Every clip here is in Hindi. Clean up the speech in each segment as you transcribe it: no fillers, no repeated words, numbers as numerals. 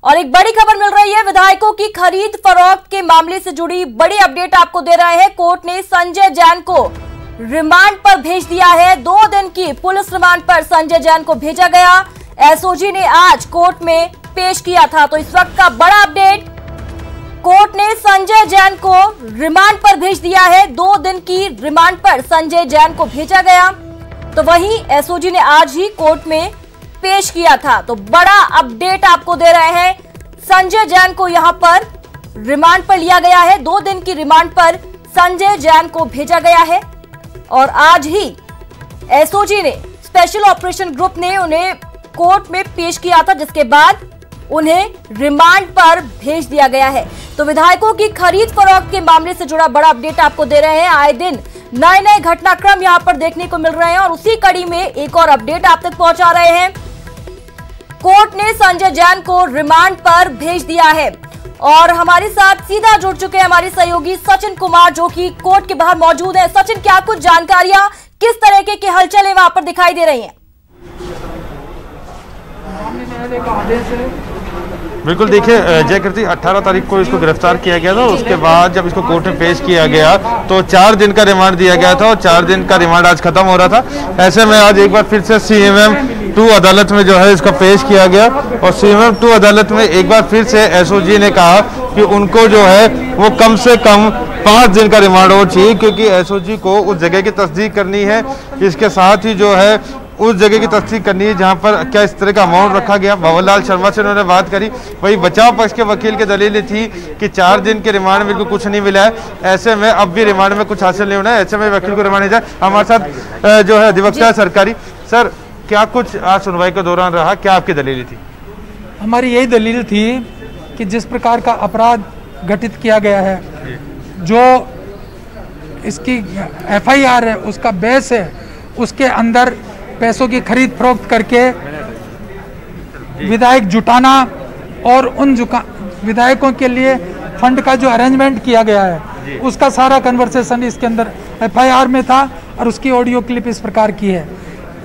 और एक बड़ी खबर मिल रही है, विधायकों की खरीद फरोख्त के मामले से जुड़ी बड़ी अपडेट आपको दे रहे हैं। कोर्ट ने संजय जैन को रिमांड पर भेज दिया है। 2 दिन की पुलिस रिमांड पर संजय जैन को भेजा गया। एसओजी ने आज कोर्ट में पेश किया था। तो इस वक्त का बड़ा अपडेट, कोर्ट ने संजय जैन को रिमांड पर भेज दिया है। 2 दिन की रिमांड पर संजय जैन को भेजा गया। तो वहीं एसओजी ने आज ही कोर्ट में पेश किया था। तो बड़ा अपडेट आपको दे रहे हैं, संजय जैन को यहां पर रिमांड पर लिया गया है। 2 दिन की रिमांड पर संजय जैन को भेजा गया है और आज ही एसओजी ने, स्पेशल ऑपरेशन ग्रुप ने उन्हें कोर्ट में पेश किया था, जिसके बाद उन्हें रिमांड पर भेज दिया गया है। तो विधायकों की खरीद फरोख्त के मामले से जुड़ा बड़ा अपडेट आपको दे रहे हैं। आए दिन नए घटनाक्रम यहां पर देखने को मिल रहे हैं और उसी कड़ी में एक और अपडेट आप तक पहुंचा रहे हैं। कोर्ट ने संजय जैन को रिमांड पर भेज दिया है और हमारे साथ सीधा जुड़ चुके हैं हमारे सहयोगी सचिन कुमार, जो कि कोर्ट के बाहर मौजूद हैं। सचिन, क्या कुछ जानकारियां, किस तरह की हलचलें वहां पर दिखाई दे रही हैं? बिल्कुल, देखिए जयकृति, 18 तारीख को इसको गिरफ्तार किया गया था। उसके बाद जब इसको कोर्ट में पेश किया गया तो 4 दिन का रिमांड दिया गया था और 4 दिन का रिमांड आज खत्म हो रहा था। ऐसे में आज एक बार फिर से CMM 2 अदालत में जो है इसका पेश किया गया और CMM 2 अदालत में एक बार फिर से एसओजी ने कहा कि उनको जो है वो कम से कम 5 दिन का रिमांड हो चाहिए, क्योंकि एसओजी को उस जगह की तस्दीक करनी है। इसके साथ ही जो है उस जगह की तस्दीक करनी है जहां पर क्या इस तरह का अमाउंट रखा गया। भंवर लाल शर्मा से उन्होंने बात करी। वही बचाव पक्ष के वकील की दलील थी कि 4 दिन के रिमांड में कुछ नहीं मिला है, ऐसे में अब भी रिमांड में कुछ हासिल नहीं होना है, ऐसे में वकील को रिमांड जाए। हमारे साथ जो है अधिवक्ता सरकारी, सर क्या कुछ आज सुनवाई के दौरान रहा, क्या आपकी दलील थी? हमारी यही दलील थी कि जिस प्रकार का अपराध घटित किया गया है, जो इसकी FIR है, उसका बेस है, उसके अंदर पैसों की खरीद फरोख्त करके विधायक जुटाना और उन विधायकों के लिए फंड का जो अरेंजमेंट किया गया है, उसका सारा कन्वर्सेशन इसके अंदर FIR में था और उसकी ऑडियो क्लिप इस प्रकार की है।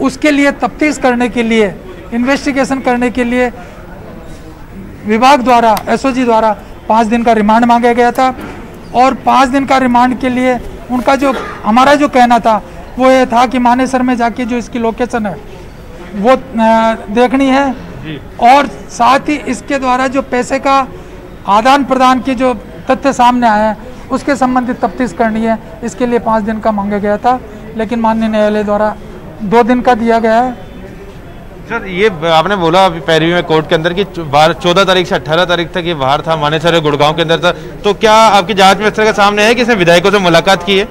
उसके लिए तफ्तीश करने के लिए, इन्वेस्टिगेशन करने के लिए विभाग द्वारा, एसओजी द्वारा 5 दिन का रिमांड मांगा गया था और 5 दिन का रिमांड के लिए उनका जो, हमारा जो कहना था वो ये था कि मानेसर में जाके जो इसकी लोकेशन है वो देखनी है और साथ ही इसके द्वारा जो पैसे का आदान प्रदान के जो तथ्य सामने आए हैं उसके संबंधित तफ्तीश करनी है। इसके लिए 5 दिन का मांगा गया था, लेकिन माननीय न्यायालय द्वारा 2 दिन का दिया गया है। सर, ये आपने बोला अभी पैरवी में कोर्ट के अंदर कि 14 तारीख से 18 तारीख तक ये बाहर था, मानेसर गुड़गांव के अंदर था, तो क्या आपकी जांच में इस तरह का सामने है कि इसने विधायकों से मुलाकात की है?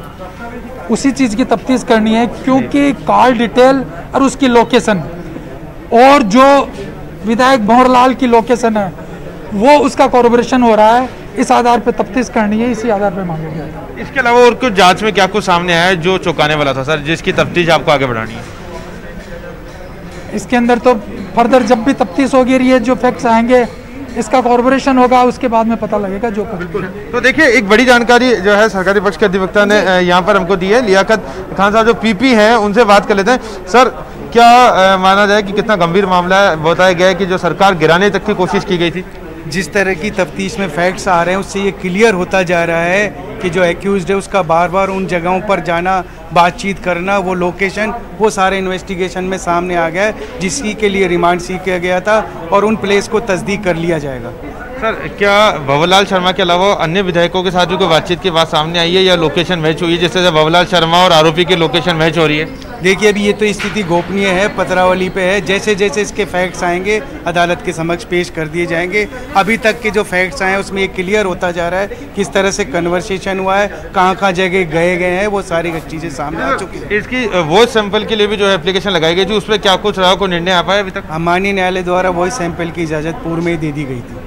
उसी चीज़ की तफ्तीश करनी है, क्योंकि कॉल डिटेल और उसकी लोकेशन और जो विधायक भंवर लाल की लोकेशन है वो उसका कॉर्पोरेशन हो रहा है। इस आधार पर तफ्तीश करनी है, इसी आधार पर मांगा गया है। इसके अलावा और कुछ जांच में क्या कुछ सामने आया है जो चौंकाने वाला था सर, जिसकी तफ्तीश आपको आगे बढ़ानी है? इसके अंदर तो फर्दर जब भी तफ्तीश होगी, ये जो फैक्ट्स आएंगे, इसका कॉर्पोरेशन होगा, उसके बाद में पता लगेगा जो बिल्कुल। तो देखिए, एक बड़ी जानकारी जो है सरकारी पक्ष के अधिवक्ता ने यहाँ पर हमको दी है। लियाकत खान साहब जो PP हैं, उनसे बात कर लेते हैं। सर, क्या माना जाए कि कितना गंभीर मामला है? बताया गया है कि जो सरकार गिराने तक की कोशिश की गई थी। जिस तरह की तफ्तीश में फैक्ट्स आ रहे हैं उससे ये क्लियर होता जा रहा है कि जो एक्यूज्ड है उसका बार बार उन जगहों पर जाना, बातचीत करना, वो लोकेशन, वो सारे इन्वेस्टिगेशन में सामने आ गया है, जिसकी के लिए रिमांड सीख किया गया था और उन प्लेस को तस्दीक कर लिया जाएगा। सर, क्या भंवर लाल शर्मा के अलावा अन्य विधायकों के साथ जो कोई बातचीत की बात सामने आई है या लोकेशन मैच हुई है, जिससे भंवर लाल शर्मा और आरोपी की लोकेशन मैच हो रही है? देखिए, अभी ये तो स्थिति गोपनीय है, पत्रावली पे है। जैसे जैसे इसके फैक्ट्स आएंगे अदालत के समक्ष पेश कर दिए जाएंगे। अभी तक के जो फैक्ट्स आए हैं उसमें ये क्लियर होता जा रहा है किस तरह से कन्वर्सेशन हुआ है, कहाँ जगह गए हैं, वो सारी चीज़ें सामने आ चुकी है। इसकी वॉइस सैंपल के लिए भी जो है एप्लीकेशन लगाई गई थी, उस पर क्या कुछ रहा, कोई निर्णय आ पाया अभी तक? माननीय न्यायालय द्वारा वॉइस सैंपल की इजाज़त पूर्व में ही दे दी गई है।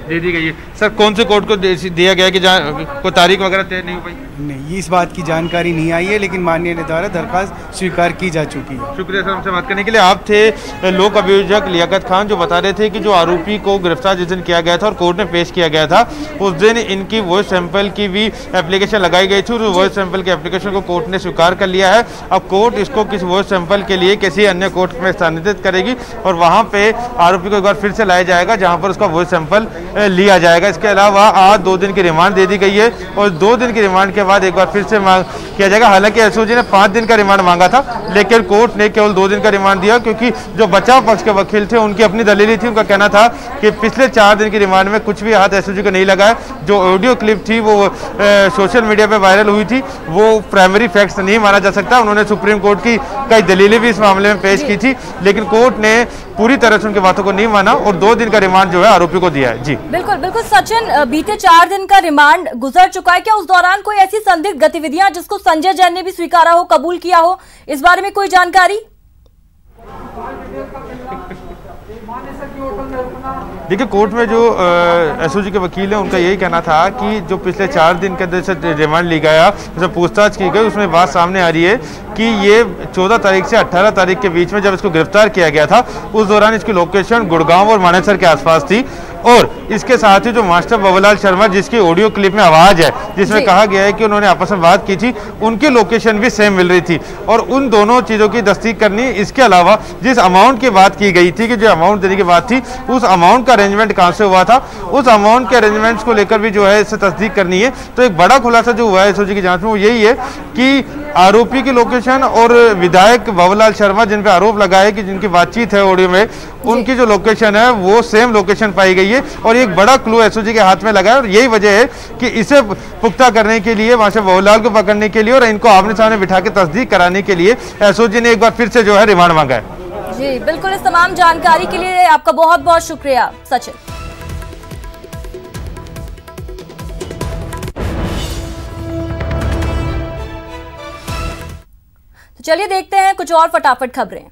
सर, कौन से कोर्ट को दिया गया कि जहाँ कोई तारीख वगैरह तय नहीं हो पाई? नहीं, इस बात की जानकारी नहीं आई है, लेकिन माननीय न्यायालय द्वारा दरखास्त स्वीकार की जा चुकी है। शुक्रिया सर हमसे बात करने के लिए। आप थे लोक अभियोजक लियाकत खान, जो बता रहे थे कि जो आरोपी को गिरफ्तार जिस दिन किया गया था और कोर्ट में पेश किया गया था, उस दिन इनकी वॉइस सैंपल की भी एप्लीकेशन लगाई गई थी और वॉइस सैंपल के एप्लीकेशन को कोर्ट ने स्वीकार कर लिया है। अब कोर्ट इसको किसी वॉइस सैंपल के लिए किसी अन्य कोर्ट में स्थानांतरित करेगी और वहाँ पे आरोपी को एक बार फिर से लाया जाएगा, जहाँ पर उसका वॉइस सैंपल लिया जाएगा। इसके अलावा आज 2 दिन की रिमांड दे दी गई है और 2 दिन की रिमांड के बाद एक बार फिर से मांग किया जाएगा। हालांकि एसओजी ने 5 दिन का रिमांड मांगा था, लेकिन कोर्ट ने केवल 2 दिन का रिमांड दिया, क्योंकि जो बचाव पक्ष के वकील थे उनकी अपनी दलील थी। उनका कहना था कि पिछले 4 दिन की रिमांड में कुछ भी हाथ एसओजी को नहीं लगा है। जो ऑडियो क्लिप थी वो सोशल मीडिया पे वायरल हुई थी, वो प्राइमरी फैक्ट्स नहीं माना जा सकता। उन्होंने सुप्रीम कोर्ट की कई दलीलें भी इस मामले में पेश की थी, लेकिन कोर्ट ने पूरी तरह से उनकी बातों को नहीं माना और 2 दिन का रिमांड जो है आरोपी को दिया है। जी बिल्कुल बिल्कुल सचिन, बीते 4 दिन का रिमांड गुजर चुका है। क्या उस दौरान कोई ऐसी संदिग्ध गतिविधियां जिसको संजय जैन ने भी स्वीकारा हो, कबूल किया हो, इस बारे में कोई जानकारी? देखिए, कोर्ट में जो एसओजी के वकील हैं उनका यही कहना था कि जो पिछले 4 दिन के अंदर से रिमांड ली गया, जैसे पूछताछ की गई, उसमें बात सामने आ रही है कि ये 14 तारीख से 18 तारीख के बीच में जब इसको गिरफ्तार किया गया था, उस दौरान इसकी लोकेशन गुड़गांव और मानेसर के आसपास थी। और इसके साथ ही जो मास्टर बाबूलाल शर्मा, जिसकी ऑडियो क्लिप में आवाज है जिसमें कहा गया है कि उन्होंने आपस में बात की थी, उनकी लोकेशन भी सेम मिल रही थी और उन दोनों चीज़ों की तस्दीक करनी। इसके अलावा जिस अमाउंट की बात की गई थी कि जो अमाउंट देने की बात थी, उस अमाउंट का अरेंजमेंट कहाँ से हुआ था, उस अमाउंट के अरेंजमेंट्स को लेकर भी जो है इससे तस्दीक करनी है। तो एक बड़ा खुलासा जो हुआ है एसओजी की जांच में वो यही है कि आरोपी की लोकेशन और विधायक बाबूलाल शर्मा जिन पे आरोप लगा है कि जिनकी बातचीत है ऑडियो में, उनकी जो लोकेशन है वो सेम लोकेशन पाई गई है और एक बड़ा क्लू एसओजी के हाथ में लगा है। और यही वजह है कि इसे पुख्ता करने के लिए, वहां से बाबूलाल को पकड़ने के लिए और इनको आमने सामने बिठा के तस्दीक कराने के लिए एसओजी ने एक बार फिर से जो है रिमांड मांगा है। जी बिल्कुल, इस तमाम जानकारी के लिए आपका बहुत बहुत शुक्रिया सचिन। तो चलिए देखते हैं कुछ और फटाफट खबरें।